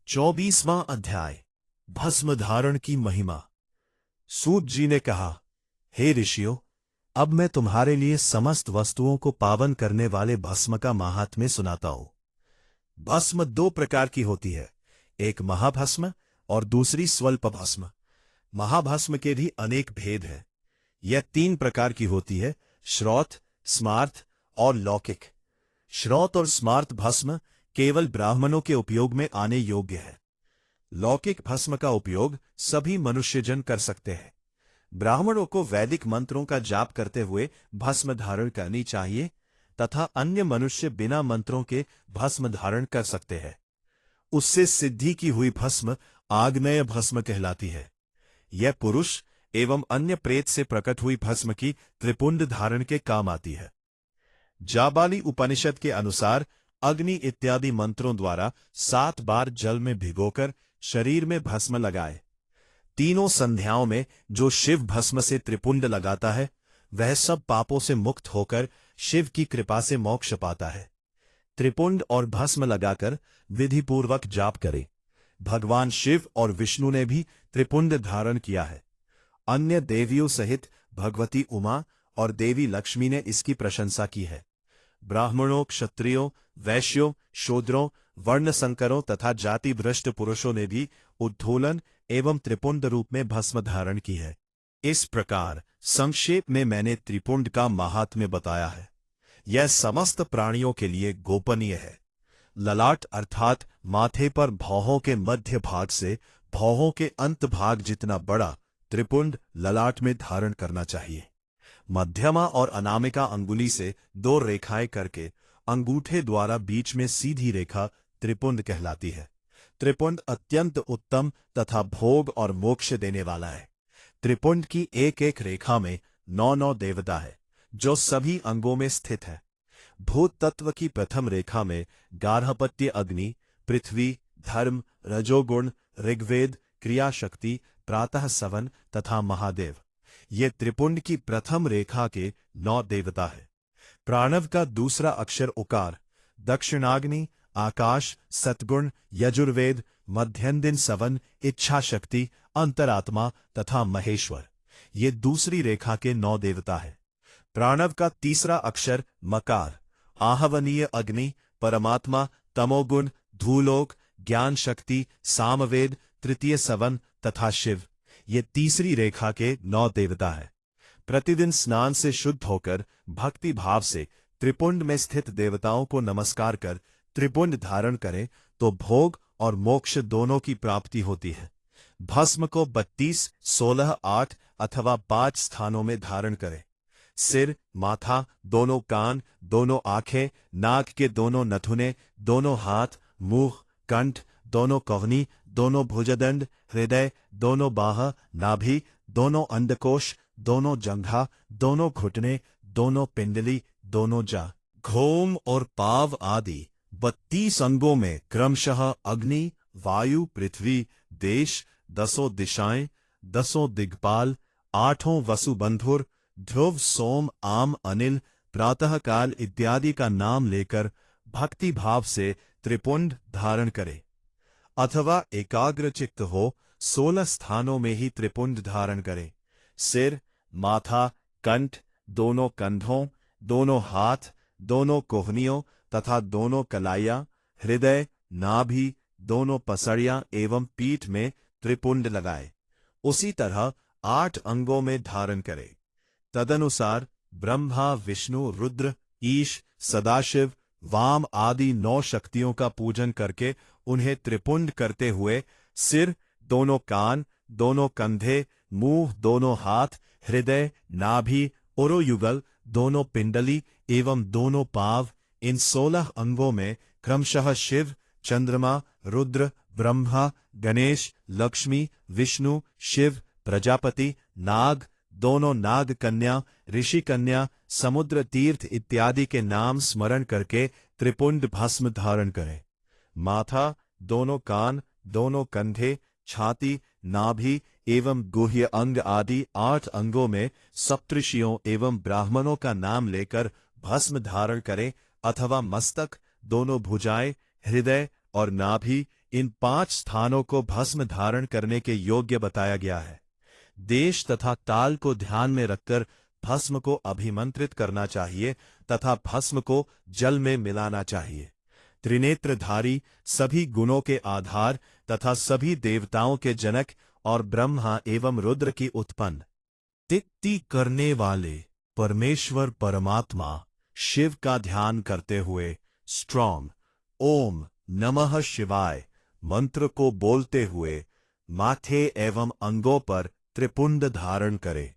24वां अध्याय भस्म धारण की महिमा। सूत जी ने कहा, हे ऋषियों, अब मैं तुम्हारे लिए समस्त वस्तुओं को पावन करने वाले भस्म का माहात्म्य सुनाता हूं। भस्म दो प्रकार की होती है, एक महाभस्म और दूसरी स्वल्प भस्म। महाभस्म के भी अनेक भेद हैं। यह तीन प्रकार की होती है, श्रौत, स्मार्त और लौकिक। श्रौत और स्मार्त भस्म केवल ब्राह्मणों के उपयोग में आने योग्य है। लौकिक भस्म का उपयोग सभी मनुष्यजन कर सकते हैं। ब्राह्मणों को वैदिक मंत्रों का जाप करते हुए भस्म धारण करनी चाहिए तथा अन्य मनुष्य बिना मंत्रों के भस्म धारण कर सकते हैं। उससे सिद्धि की हुई भस्म आग्नेय भस्म कहलाती है। यह पुरुष एवं अन्य प्रेत से प्रकट हुई भस्म की त्रिपुंड धारण के काम आती है। जाबाली उपनिषद के अनुसार अग्नि इत्यादि मंत्रों द्वारा 7 बार जल में भिगोकर शरीर में भस्म लगाए। तीनों संध्याओं में जो शिव भस्म से त्रिपुंड लगाता है, वह सब पापों से मुक्त होकर शिव की कृपा से मोक्ष पाता है। त्रिपुंड और भस्म लगाकर विधिपूर्वक जाप करे। भगवान शिव और विष्णु ने भी त्रिपुंड धारण किया है। अन्य देवियों सहित भगवती उमा और देवी लक्ष्मी ने इसकी प्रशंसा की है। ब्राह्मणों, क्षत्रियों, वैश्यों, शूद्रों, वर्ण संकरों तथा जाति भ्रष्ट पुरुषों ने भी उद्धोलन एवं त्रिपुंड रूप में भस्म धारण की है। इस प्रकार संक्षेप में मैंने त्रिपुंड का महात्म्य बताया है। यह समस्त प्राणियों के लिए गोपनीय है। ललाट अर्थात माथे पर भौहों के मध्य भाग से भौहों के अंत भाग जितना बड़ा त्रिपुंड ललाट में धारण करना चाहिए। मध्यमा और अनामिका अंगुली से 2 रेखाएं करके अंगूठे द्वारा बीच में सीधी रेखा त्रिपुंड कहलाती है। त्रिपुंड अत्यंत उत्तम तथा भोग और मोक्ष देने वाला है। त्रिपुंड की एक एक रेखा में 9 देवता है, जो सभी अंगों में स्थित है। भूत तत्व की प्रथम रेखा में गार्हपत्य अग्नि, पृथ्वी, धर्म, रजोगुण, ऋग्वेद, क्रियाशक्ति, प्रातः सवन तथा महादेव। ये त्रिपुंड की प्रथम रेखा के 9 देवता है। प्राणव का दूसरा अक्षर उकार, दक्षिणाग्नि, आकाश, सतगुण, यजुर्वेद, मध्यंदिन सवन, इच्छा शक्ति, अंतरात्मा तथा महेश्वर, ये दूसरी रेखा के 9 देवता है। प्राणव का तीसरा अक्षर मकार, आहवनीय अग्नि, परमात्मा, तमोगुण, धूलोक, ज्ञान शक्ति, सामवेद, तृतीय सवन तथा शिव, ये तीसरी रेखा के 9 देवता है। प्रतिदिन स्नान से शुद्ध होकर भक्ति भाव से त्रिपुंड में स्थित देवताओं को नमस्कार कर त्रिपुंड धारण करें तो भोग और मोक्ष दोनों की प्राप्ति होती है। भस्म को 32, 16, 8 अथवा 5 स्थानों में धारण करें। सिर, माथा, दोनों कान, दोनों आंखें, नाक के दोनों नथुने, दोनों हाथ, मुंह, कंठ, दोनों कवनी, दोनों भुजदंड, हृदय, दोनों बाह, नाभि, दोनों अंडकोश, दोनों जंघा, दोनों घुटने, दोनों पिंडली, दोनों जा, घोम और पाव आदि 32 अंगों में क्रमशः अग्नि, वायु, पृथ्वी, देश, 10 दिशाएं, 10 दिग्पाल, 8 वसुबंधुर, ध्रुव, सोम, आम, अनिल, प्रातःकाल इत्यादि का नाम लेकर भक्ति भाव से त्रिपुंड धारण करे। अथवा एकाग्र चित्त हो 16 स्थानों में ही त्रिपुंड धारण करे। सिर, माथा, कंठ, दोनों कंधों, दोनों हाथ, दोनों कोहनियों तथा दोनों कलाइयां, हृदय, नाभि, दोनों पसड़ियां एवं पीठ में त्रिपुंड लगाए। उसी तरह 8 अंगों में धारण करे। तदनुसार ब्रह्मा, विष्णु, रुद्र, ईश, सदाशिव, वाम आदि 9 शक्तियों का पूजन करके उन्हें त्रिपुंड करते हुए सिर, दोनों कान, दोनों कंधे, मुंह, दोनों हाथ, हृदय, नाभि, उरोयुगल, दोनों पिंडली एवं दोनों पाव, इन 16 अंगों में क्रमशः शिव, चंद्रमा, रुद्र, ब्रह्मा, गणेश, लक्ष्मी, विष्णु, शिव, प्रजापति, नाग, दोनों नाग कन्या, ऋषि कन्या, समुद्र तीर्थ इत्यादि के नाम स्मरण करके त्रिपुंड भस्म धारण करें। माथा, दोनों कान, दोनों कंधे, छाती, नाभि एवं गुह्य अंग आदि 8 अंगों में सप्तऋषियों एवं ब्राह्मणों का नाम लेकर भस्म धारण करें। अथवा मस्तक, दोनों भुजाएं, हृदय और नाभि इन 5 स्थानों को भस्म धारण करने के योग्य बताया गया है। देश तथा काल को ध्यान में रखकर भस्म को अभिमंत्रित करना चाहिए तथा भस्म को जल में मिलाना चाहिए। त्रिनेत्रधारी, सभी गुणों के आधार तथा सभी देवताओं के जनक और ब्रह्मा एवं रुद्र की उत्पन्न तिक्ति करने वाले परमेश्वर परमात्मा शिव का ध्यान करते हुए स्ट्रॉन्ग ओम नमः शिवाय मंत्र को बोलते हुए माथे एवं अंगों पर त्रिपुंड धारण करे।